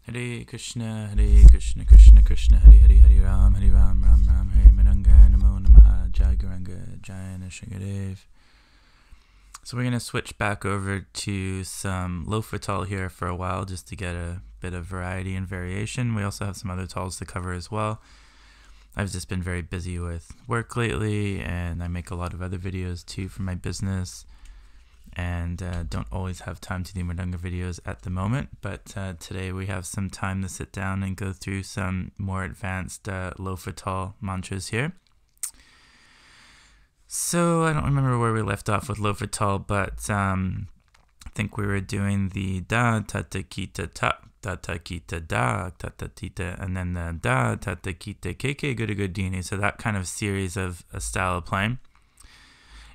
Hare Krishna, Krishna Krishna, Hare Ram, Ram Ram, Hare Mridanga, Namo Namaha, Jai Gauranga, Jai Nishingadev. So we're going to switch back over to some Lofa Taal here for a while, just to get a bit of variety and variation. We also have some other Taals to cover as well. I've just been very busy with work lately, and I make a lot of other videos too for my business, and don't always have time to do Mridanga videos at the moment, but today we have some time to sit down and go through some more advanced Lofa Taal mantras here. So I don't remember where we left off with Lofa Taal, but I think we were doing the da tata kita ta tata kita da tata tita, and then the da tata kita keke gudagodini. So that kind of series of a style of playing.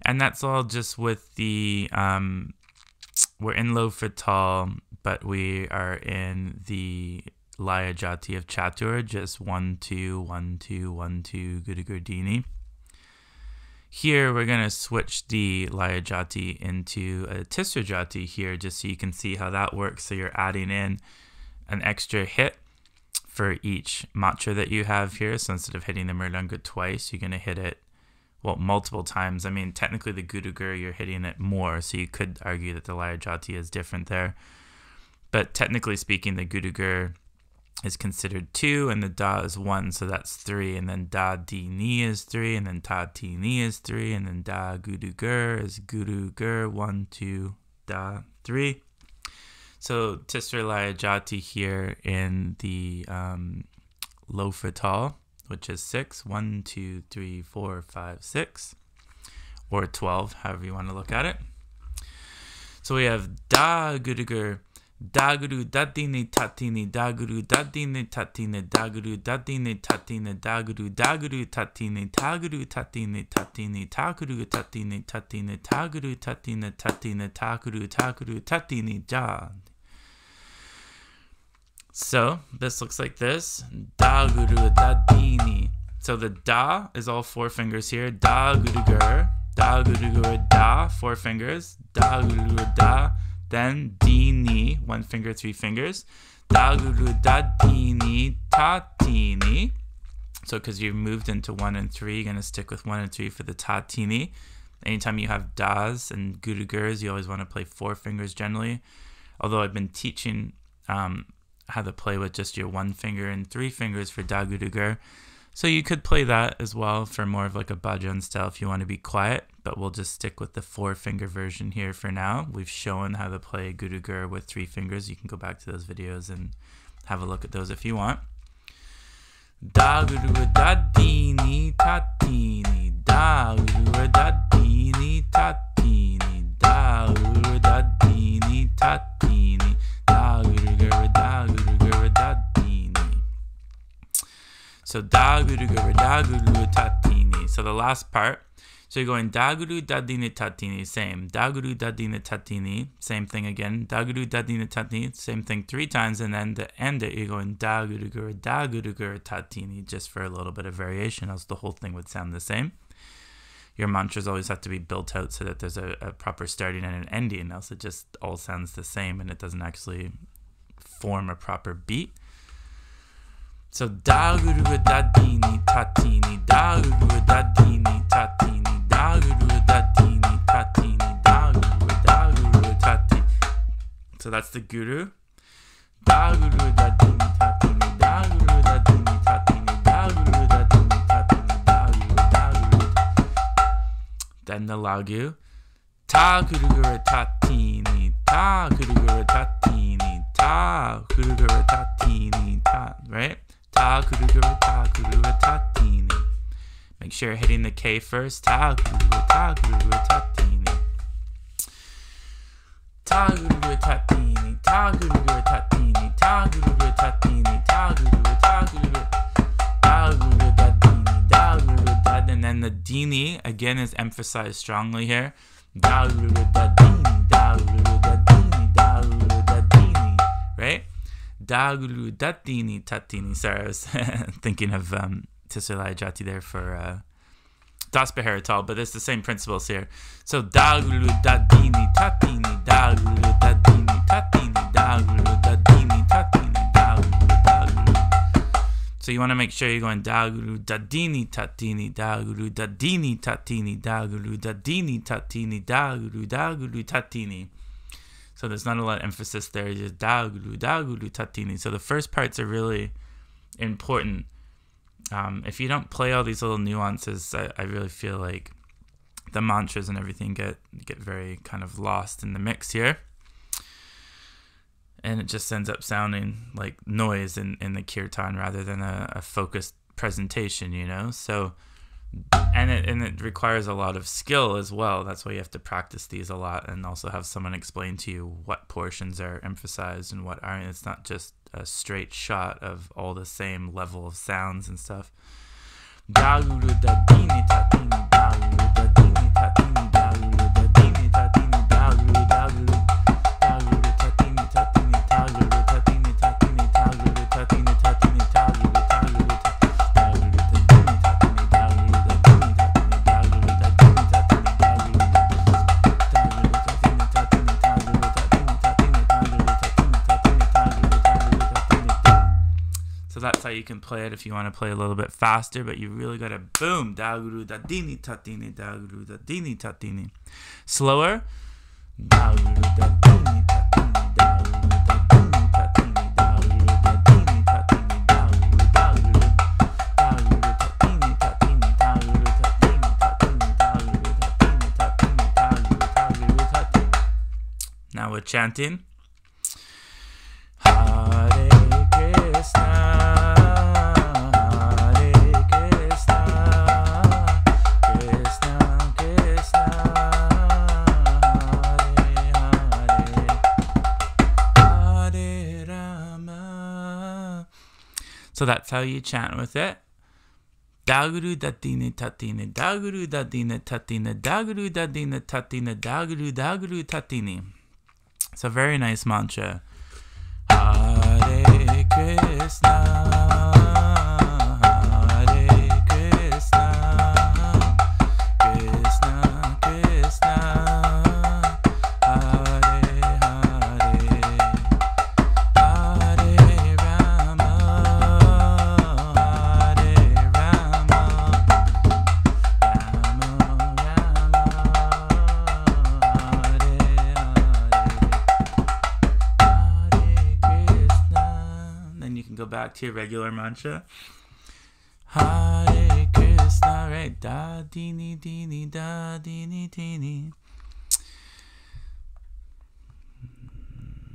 And that's all just with the, we're in Lofa Taal, but we are in the Laya Jati of Chatur, just 1, 2, 1, 2, 1, 2, Gudagodini. Here we're going to switch the Laya Jati into a Tisra Jati here, just so you can see how that works. So you're adding in an extra hit for each mantra that you have here. So instead of hitting the Mridanga twice, you're going to hit it, well, multiple times. I mean, technically the Gudagur, you're hitting it more, so you could argue that the Laya Jati is different there. But technically speaking, the Gudagur is considered 2, and the Da is 1, so that's 3. And then Da Di Ni is 3, and then Ta Ti Ni is 3, and then Da Gudagur is Gudagur 1, 2, Da 3. So Tisra Laya Jati here in the Lofa Taal, which is 6, 1, 2, 3, 4, 5, 6, or 12, however you want to look at it. So we have Da Gudagur, Da Guru Dadini Tatini, Da Guru Dadini Tatini, Da Guru Dadini Tatini, Da Guru Tatini, Ta Guru Tatini Tatini, Ta Guru Tatini Tatini, Ta Guru Tatini Tatini, Ta Guru Tatini Da. So this looks like this. Da Guru Dadini. So the Da is all 4 fingers here. Da Gudagur, Da Gudagur, Da, 4 fingers. Da Gudagur, Da. Then Dini, 1 finger, 3 fingers. Da Guru Dadini Tatini. So because you've moved into 1 and 3, you're going to stick with 1 and 3 for the Tatini. Anytime you have Das and Gudagurs, you always want to play 4 fingers generally. Although I've been teaching how to play with just your 1 finger and 3 fingers for Da Gudagur. So you could play that as well for more of like a bhajan style if you want to be quiet, but we'll just stick with the 4 finger version here for now. We've shown how to play Gudagur with 3 fingers. You can go back to those videos and have a look at those if you want. Da Gudagur Dadini Tatini, Da Gudagur Dadini Tatini, Da Gudagur Dadini Tatini, Da Gudagur Da Gudagur Dadini. So Da Gudagur Da Gudagur Tatini. So the last part. So you're going Da Guru Dadini Tatini, same. Da Guru Dadini Tatini, same thing again. Da Guru Dadini Tatini, same thing 3 times, and then to end it, you're going Da Gudagur Tatini, just for a little bit of variation, else the whole thing would sound the same. Your mantras always have to be built out so that there's a proper starting and an ending, else it just all sounds the same and it doesn't actually form a proper beat. So Da Guru Dadini Tatini, Da Guru Dadini Tatini, Da Guru Dadini Tatini, Da Guru Tatini. So that's the Guru. Da Guru Dadini Tatini, Da Guru Dadini Tatini, Da Guru Dadini Tatini, Da Guru. Then the Lagu. Ta Guru Tatini, Ta Guru Tatini, Ta Guru Tatini, Ta, right? Ta Guru Tatini. Make sure you're hitting the K first. Ta Guru Tatini. Ta Guru Tatini, Ta Guru Tatini, Ta Guru Tatini, Ta Guru Dadini, Da Guru Dad. And then the Dini again is emphasized strongly here. Da Guru Dadini, Da Guru Dadini, Da Guru Dadini. Right? Da Guru Dadini Tatini. Sorry, I was thinking of Tisra Laya Jati there for Das Behara Taal, but it's the same principles here. So Da Guru Dadini Tatini, Da Guru Dadini Tatini, Da Guru Dadini Tatini, Da So you want to make sure you're going da guru dadini tatini da guru dadini tatini da guru dadini tatini da guru tatini. So there's not a lot of emphasis there. Just da guru tatini. So the first parts are really important. If you don't play all these little nuances, I really feel like the mantras and everything get very kind of lost in the mix here. And it just ends up sounding like noise in the kirtan rather than a focused presentation, you know? So, and it requires a lot of skill as well. That's why you have to practice these a lot and also have someone explain to you what portions are emphasized and what aren't. It's not just a straight shot of all the same level of sounds and stuff. Da guru da dini tatini, da guru da dini tatini, da guru da dini tatini, da guru da guru da guru tatini tatini, da guru tatini tatini, da guru tatini tatini, da guru da guru da guru tatini tatini, da guru da dini tatini, da guru da dini tatini, da guru da tatini tatini, da guru tatini tatini, da guru tatini tatini, da guru tatini tatini. So that's how you can play it if you want to play a little bit faster, but you really gotta boom da guru da dini tatini, da guru da dini tatini. Slower. Da guru da dini tatini, da guru da dini tatini, da guru da dini tatini, da guru da guru da guru tatini tatini, da guru tatini tatini, da guru tatini tatini, da guru da guru tatini. Now we're chanting. Hare Krishna, Hare Krishna, Krishna Krishna, Hare Hare, Hare Rama. So that's how you chant with it. Daguru dadine tatine, daguru dadine tatine, daguru dadine tatine, daguru tatine. It's a very nice mantra. Hare Krishna, Hare Krishna, Krishna Krishna, Hare Hare, Hare Rama, Hare Rama, Rama Rama, Hare Hare. Then you can go back to your regular mantra. Hare Krishna, right? Da dini dini da dini dini.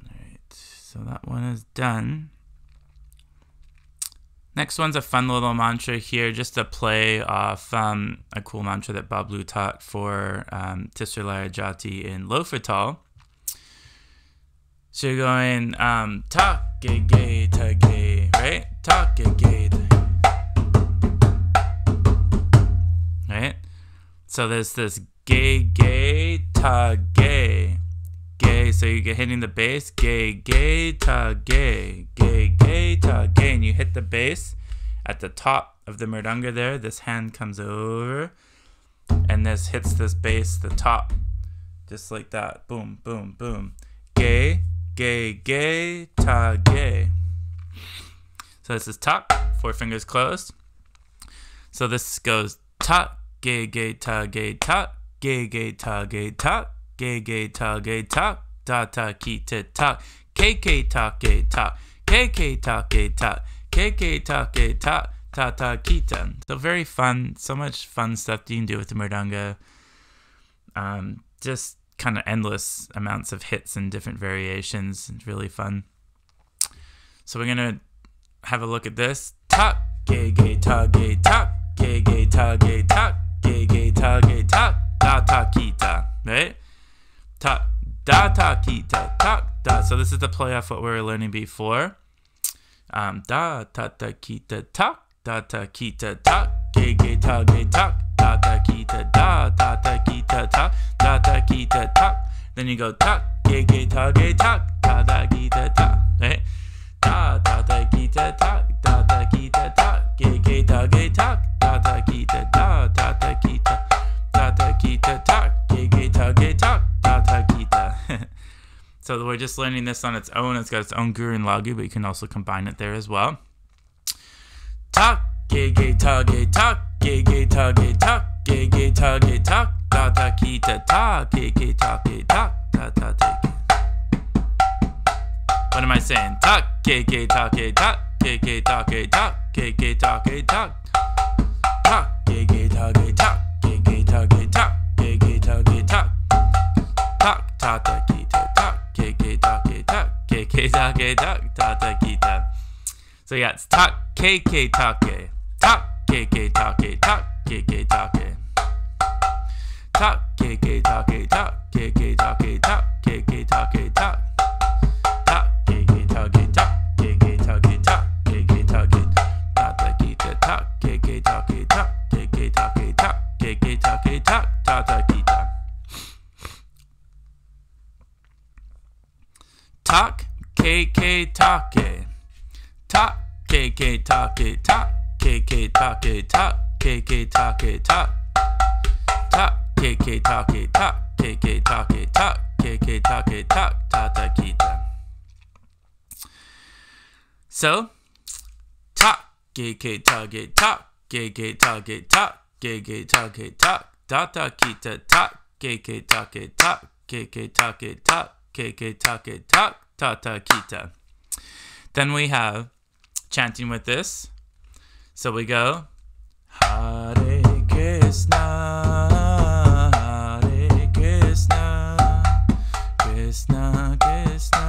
Alright, so that one is done. Next one's a fun little mantra here, just to play off a cool mantra that Bablu taught for Tisralaya Jati in Lofa Taal. So you're going ta ge ge ta ge, right? Ta ge ge, right? So there's this ge ge ta ge, ge. So you get hitting the bass, ge ge ta ge, ge ge ta ge, and you hit the bass at the top of the Mridanga there. This hand comes over, and this hits this bass, the top, just like that. Boom, boom, boom. Ge. Ge, ge, ta, ge. So this is ta, 4 fingers closed. So this goes ta, ge, ge, ta, ge, ta, ge, ge, ta, ge, ta, ge, ge, ta, ge, ta, da, ta, ki, ta, ta, ke, ke, ta, ge, ta, ke, ke, ta, ge, ta, ke, ke, ta, ge, ta, ta, ta, Kirtan. So very fun, so much fun stuff you can do with the Mridanga. Just kind of endless amounts of hits and different variations. It's really fun. So we're gonna have a look at this. Ta, ge, ge, ta, ge, ta, ge, ge, ta, ge, ta, ge, ge, ta, ge, ta, da, ta, kita, right? Ta, da, ta, kita, ta, da. So this is the play off what we were learning before. Da, ta, ta, kita, ta, da, ta, kita, ta, ge, ge, ta, ge, ta, da, ta, kita, da, ta, ta, kita, ta, da, ta, kita, ta. Then you go ta, ge, ge, ta, ge, ta, da, ta, kita, ta, right? Da, ta, ta, kita, ta, da, ta, kita, ta, ge, ge, ta, ge, ta, da, ta, kita, da, ta, ta, kita, da, ta, kita, ta, ge, ge, ta, ge, ta, da, ta, kita. So we're just learning this on its own. It's got its own guru and lagu, but you can also combine it there as well. tak, ge tage tak, ge tage tak, ge tage tak, ta ta kita tak, ge tage tak, ta ta take. What am I saying? Tak, ge take tak, ge take tak, ge take tak, tak, ge take tak, ge take tak, ge take tak, tak, ta ta kita tak, ge take tak, ge take tak, ta ta kita. So yeah, it's tak, ke take, tak, ge take tak, ge take, tak, ge take tak, ge take tak, ge take tak, tak, ge take tak, ge take tak, ta ta kita tak, ge take tak, ge take tak, ta ta kita. Tak, ke take, tak, ke take, tak, ke take tak, ke take tak, tak, ke take tak, ke take tak, ta ta kita. So, tak, ke take tak, ke take tak, ke take tak, ta ta kita tak, ke take tak, ke take tak, ta ta kita. Then we have chanting with this. So we go Hare Krishna, Hare Krishna, Krishna Krishna,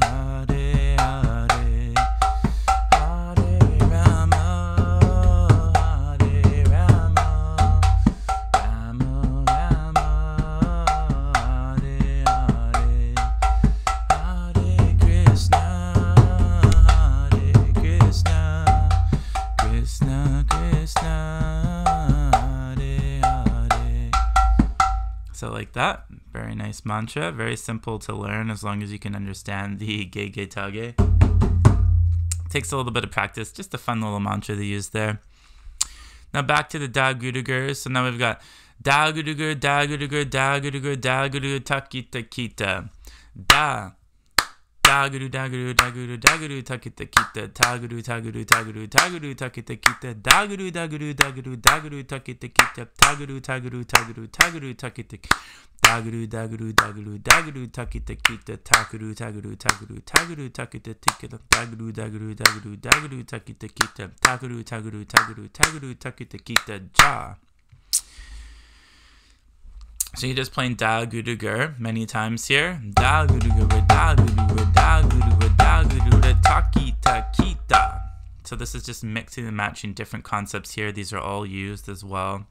Hare Hare, Hare Rama, Hare Rama, Rama Rama, Hare Hare, Hare Krishna, Hare Krishna, Krishna Krishna, Hare Hare. So like that, very nice mantra, very simple to learn as long as you can understand the ge ge tage. Takes a little bit of practice, just a fun little mantra to use there. Now back to the da gudugur. So now we've got da gudugur, da gudugur, da gudugur, da gudugur, takita kita. Da guru da guru da guru da guru takita kita ta guru ta guru ta guru ta guru takita kita da guru da guru da guru da guru takita kita ta guru ta guru ta guru ta guru takita da guru da guru da guru da guru takita kita ta guru ta guru ta guru ta guru takita kita da guru da guru da guru da guru takita kita ta guru ta guru ta guru ta guru takita kita ja. So you're just playing da gudugur many times here. Da gudugur, da gudugur, da gudugur, da gudugur, takita kita. So this is just mixing and matching different concepts here. These are all used as well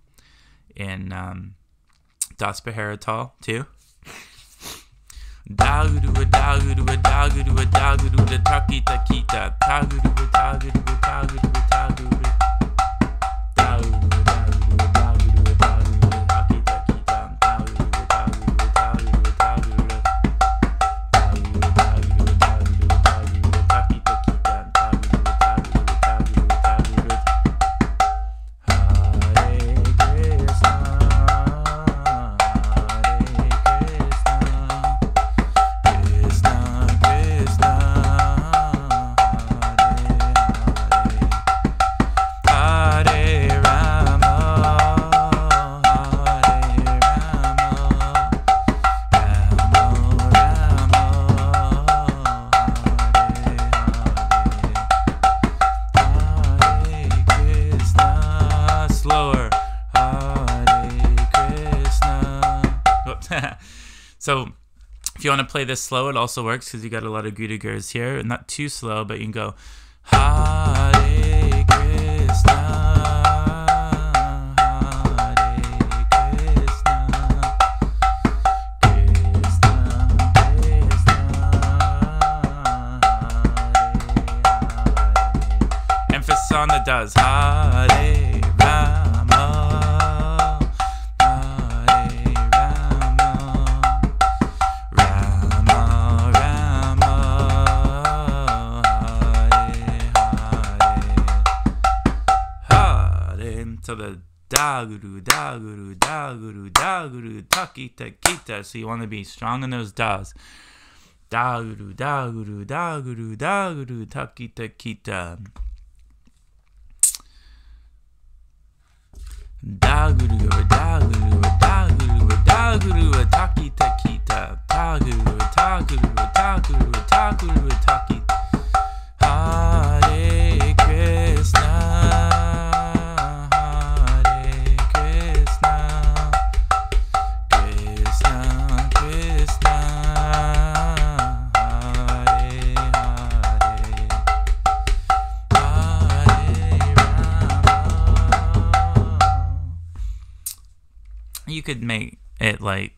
in Das Beharatal too. Da gudugur, da gudugur, da gudugur, da gudugur, takita kita. Da gudugur, da gudugur, da gudugur, da gudugur. So if you want to play this slow, it also works because you got a lot of gudugurs here. Not too slow, but you can go Hare Krishna, Hare Krishna, Krishna Krishna, Hare Hare. Emphasis on the does. Hare Rama, so the da guru da guru da guru da guru takita kita. So you want to be strong in those das. Da guru da guru da guru da guru takita kita. Da guru guru da guru guru da guru guru da guru guru takita kita da guru guru da guru guru da guru guru da guru guru takita. Hare Krishna, Hare Krishna, Krishna Krishna, Hare Hare, Hare Rama. You could make it like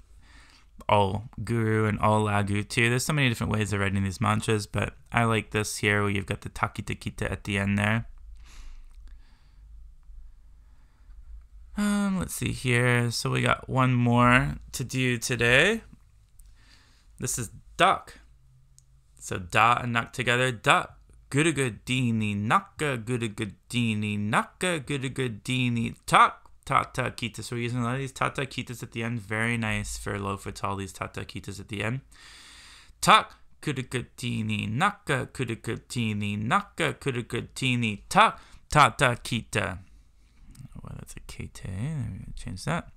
all guru and all lagu too. There's so many different ways of writing these mantras, but I like this here where you've got the takita kita at the end there. Let's see here. So we got one more to do today. This is dak. So da and nak together. Da gurugadini naka gurugadini naka gurugadini tak. Tata kitas. So we're using a lot of these tata kitas at the end. Very nice for Lofa Taal, these tata kitas at the end. Tak kudukatini naka kudukatini naka kudukatini tak tata kita. Well, that's a kete. Change that.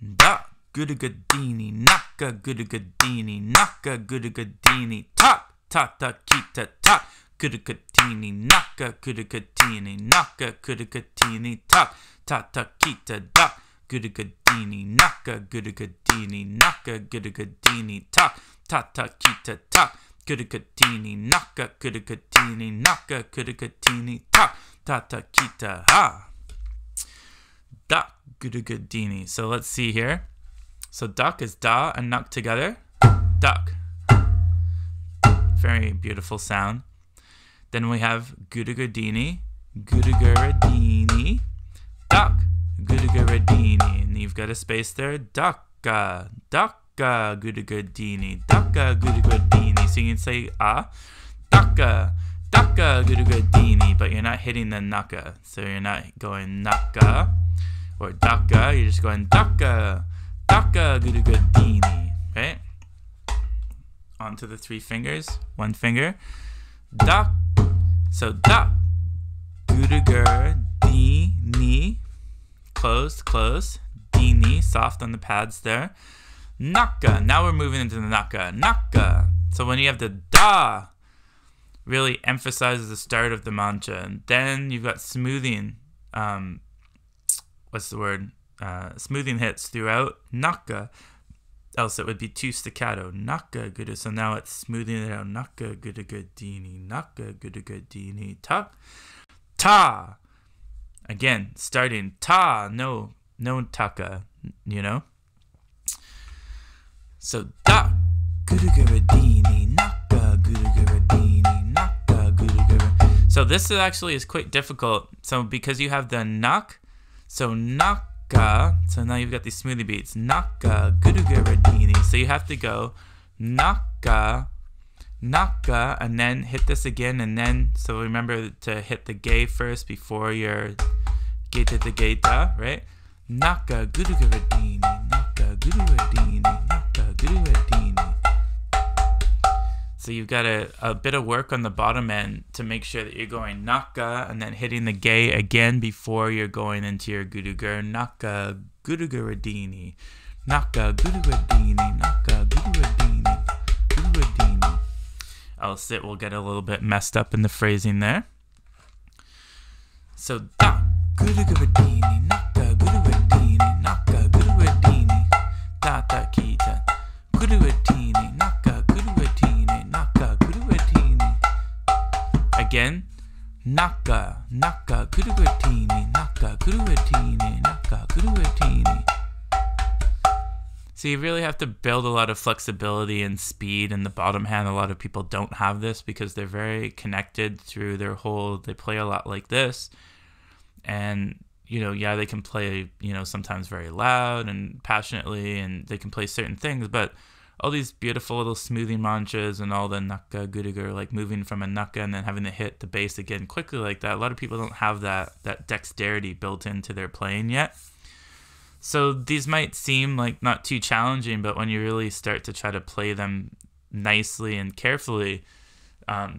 Da gudugadini naka gudugadini naka gudugadini tak tata kita tak. Kudukatini naka kudukatini naka kudukatini tak tata kita dak kudukatini naka kudukatini naka kudukatini tak tata kita tak kudukatini naka kudukatini naka kudukatini tak tata kita ha dak kudukatini. So let's see here. So dak is da and nak together. Dak. Very beautiful sound. Then we have gudugadini, gudugaradini, dak, gudugaradini. And you've got a space there. Daka, daka, gudugadini, daka, gudugadini. So you can say daka, daka, gudugadini, but you're not hitting the naka. So you're not going naka or daka. You're just going daka, daka, gudugadini. Okay? Onto the three fingers. One finger. Dak. So da, gudugur, dini, closed, close, dini, soft on the pads there. Naka, now we're moving into the naka, naka. So when you have the da, really emphasizes the start of the mantra. And then you've got smoothing, what's the word? Smoothing hits throughout naka. Else it would be too staccato. Naka gudu. So now it's smoothing it out. Naka gudugadini. Naka gudugadini. Ta. Ta. Again, starting. Ta. No taka. You know? So da. Gudugaradini. Naka gudugaradini. Naka gudugaradini. So this actually is quite difficult. So because you have the nak. So nak. So now you've got these smoothie beats. Naka, gudugaradini. So you have to go naka, naka, and then hit this again, and then, so remember to hit the ge first before your geta the geta, right? Naka, gudugaradini, naka, gudugaradini, naka, gudugaradini. So you've got a bit of work on the bottom end to make sure that you're going naka and then hitting the ge again before you're going into your gudugar. Naka gudugaradini. Naka gudugaradini. Naka gudugaradini. Gudugaradini. Else it will get a little bit messed up in the phrasing there. So da gudugaradini. Naka gudugaradini. Naka gudugaradini. Tata kita. Gudugaradini. Naka gudugaradini. Naka gudugaradini. Again, naka, naka gudugaradini, naka gudugaradini, naka gudugaradini. So you really have to build a lot of flexibility and speed in the bottom hand. A lot of people don't have this because they're very connected through their whole, they play a lot like this. And, you know, yeah, they can play, you know, sometimes very loud and passionately, and they can play certain things, but all these beautiful little smoothing mantras and all the naka gudugar, like moving from a naka and then having to hit the bass again quickly like that. A lot of people don't have that dexterity built into their playing yet. So these might seem like not too challenging, but when you really start to try to play them nicely and carefully,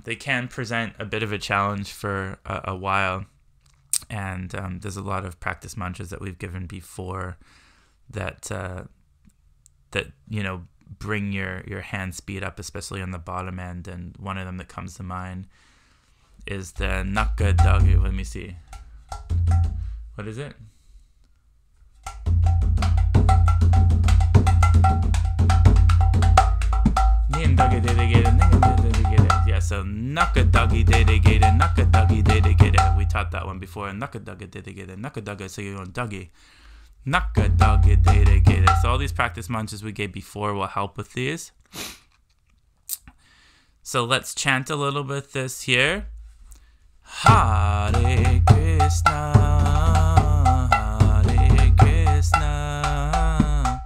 They can present a bit of a challenge for a while, and there's a lot of practice mantras that we've given before that bring your hand speed up, especially on the bottom end. And one of them that comes to mind is the Naka Dagi. Let me see. What is it? Yeah, so Naka Dagi Dedegate, Naka Dagi Dedegate. We taught that one before. Naka Dagi Dedegate, Naka Dagi, so you're on Dagi. Naka Dagi Dedegate. So all these practice mantras we gave before will help with these. So let's chant a little bit this here. Hare Krishna, Hare Krishna.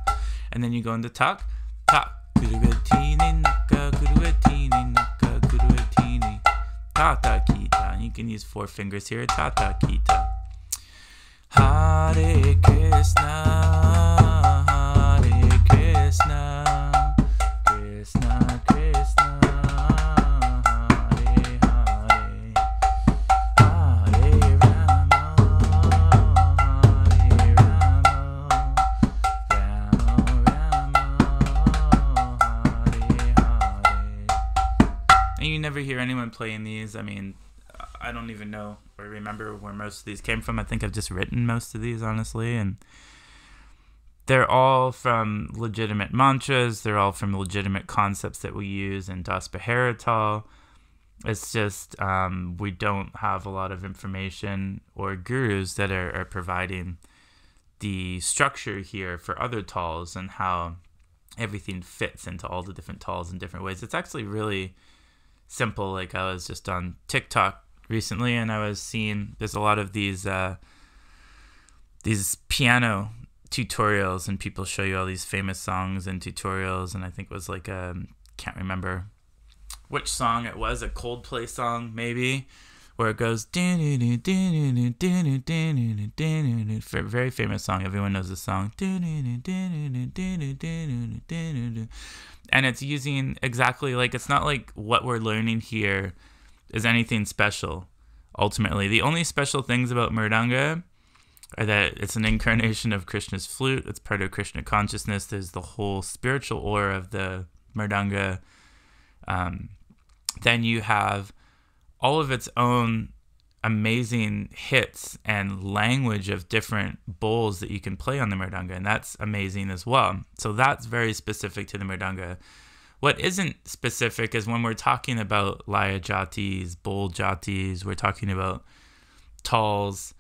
And then you go into Tak. Tak. Guruvatini Naka, Guruvatini Naka, Guruvatini. Tata Kita. You can use 4 fingers here. Tata Kita. Hare Krishna, Hare Krishna, Krishna Krishna, Hare Hare, Hare Rama, Hare Rama, Rama Rama, Hare Hare. And you never hear anyone playing these. I mean, I don't even know or remember where most of these came from. I think I've just written most of these, honestly, and they're all from legitimate mantras. They're all from legitimate concepts that we use in Das Beharatal. It's just we don't have a lot of information or gurus that are providing the structure here for other tals and how everything fits into all the different tals in different ways. It's actually really simple. Like, I was just on TikTok recently, and I was seeing there's a lot of these piano tutorials, and people show you all these famous songs and tutorials. And I think it was like can't remember which song it was, a Coldplay song maybe, where it goes very famous song. Everyone knows the song. And it's using exactly like, it's not like what we're learning here is anything special. Ultimately, the only special things about Mridanga are that it's an incarnation of Krishna's flute. It's part of Krishna consciousness. There's the whole spiritual aura of the Mridanga. Then you have all of its own amazing hits and language of different bowls that you can play on the Mridanga, and that's amazing as well. So that's very specific to the Mridanga. What isn't specific is when we're talking about Laya Jatis, bowl Jatis, we're talking about Tals.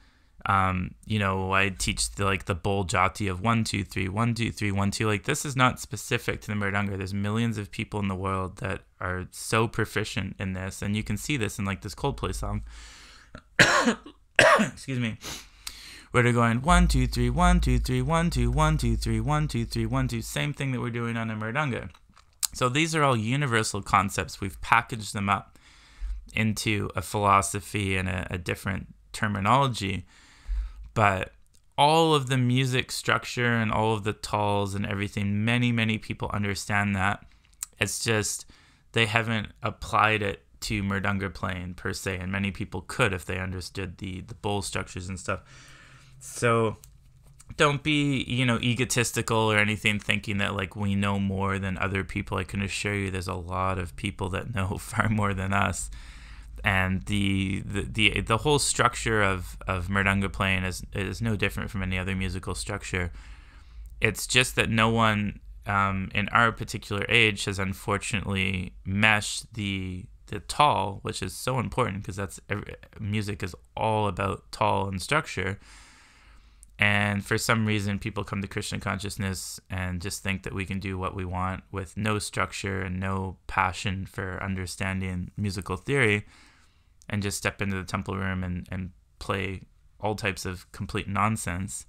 I teach the bowl Jati of 1 2 3 1 2 3 1 2. Like, this is not specific to the Mridanga. There's millions of people in the world that are so proficient in this, and you can see this in like this Coldplay song. Excuse me. Where they're going 1 2 3 1 2 3 1 2 1 2 3 1 2 3 1 2. Same thing that we're doing on the Mridanga. So these are all universal concepts. We've packaged them up into a philosophy and a different terminology. But all of the music structure and all of the tals and everything, many, many people understand that. It's just they haven't applied it to Mridanga playing per se, and many people could if they understood the bowl structures and stuff. So don't be, egotistical or anything, thinking that like we know more than other people. I can assure you there's a lot of people that know far more than us. And the whole structure of Mridanga playing is no different from any other musical structure. It's just that no one in our particular age has unfortunately meshed the Taal, which is so important because music is all about Taal and structure. And for some reason, people come to Krishna consciousness and just think that we can do what we want with no structure and no passion for understanding musical theory, and just step into the temple room and play all types of complete nonsense.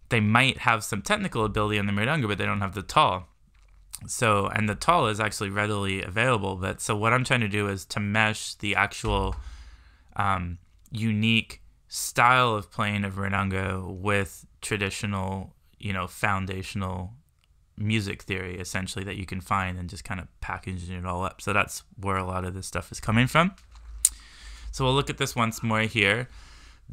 They might have some technical ability on the Mridanga, but they don't have the Taal. So, and the Taal is actually readily available. But so what I'm trying to do is to mesh the actual unique style of playing of Mridanga with traditional, foundational music theory, essentially, that you can find, and just kind of packaging it all up. So that's where a lot of this stuff is coming from. So we'll look at this once more here.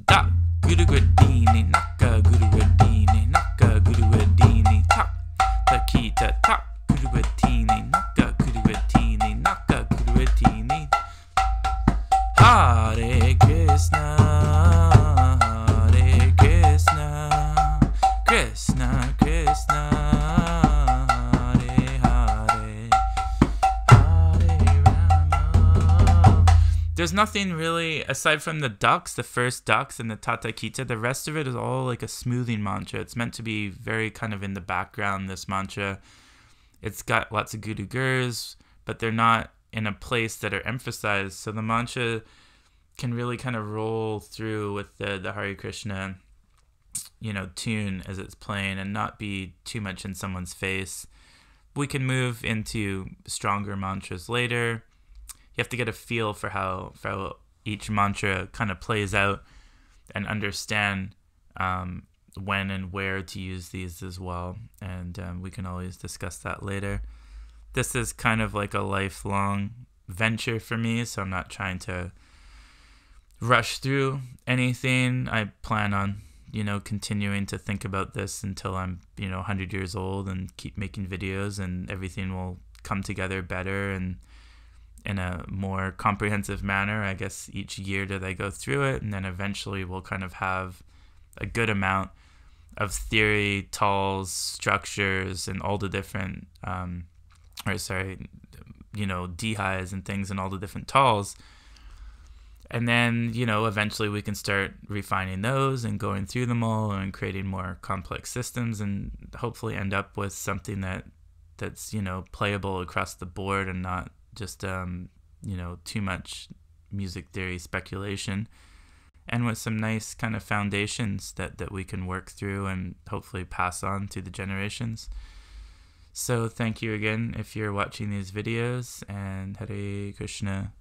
Da guru dini naka guru dini naka guru dini ta ta kita ta guru dini naka guru dini naka guru dini. Hare Krishna, Hare Krishna, Krishna Krishna, Hare Hare, Hare Rama. There's nothing really, aside from the ducks, the first ducks and the Tata Kita, the rest of it is all like a smoothing mantra. It's meant to be very kind of in the background, this mantra. It's got lots of guru gurs, but they're not in a place that are emphasized. So the mantra can really kind of roll through with the Hare Krishna, tune as it's playing, and not be too much in someone's face. We can move into stronger mantras later. You have to get a feel for how each mantra kind of plays out, and understand when and where to use these as well. And we can always discuss that later. This is kind of like a lifelong venture for me, so I'm not trying to rush through anything. I plan on, continuing to think about this until I'm, 100 years old, and keep making videos, and everything will come together better and in a more comprehensive manner, I guess, each year that I go through it. And then eventually we'll kind of have a good amount of theory, Taals, structures, and all the different D-highs and things, and all the different Taals. And then, eventually we can start refining those and going through them all and creating more complex systems, and hopefully end up with something that's playable across the board, and not just too much music theory speculation, and with some nice kind of foundations that we can work through and hopefully pass on to the generations. So thank you again if you're watching these videos, and Hare Krishna.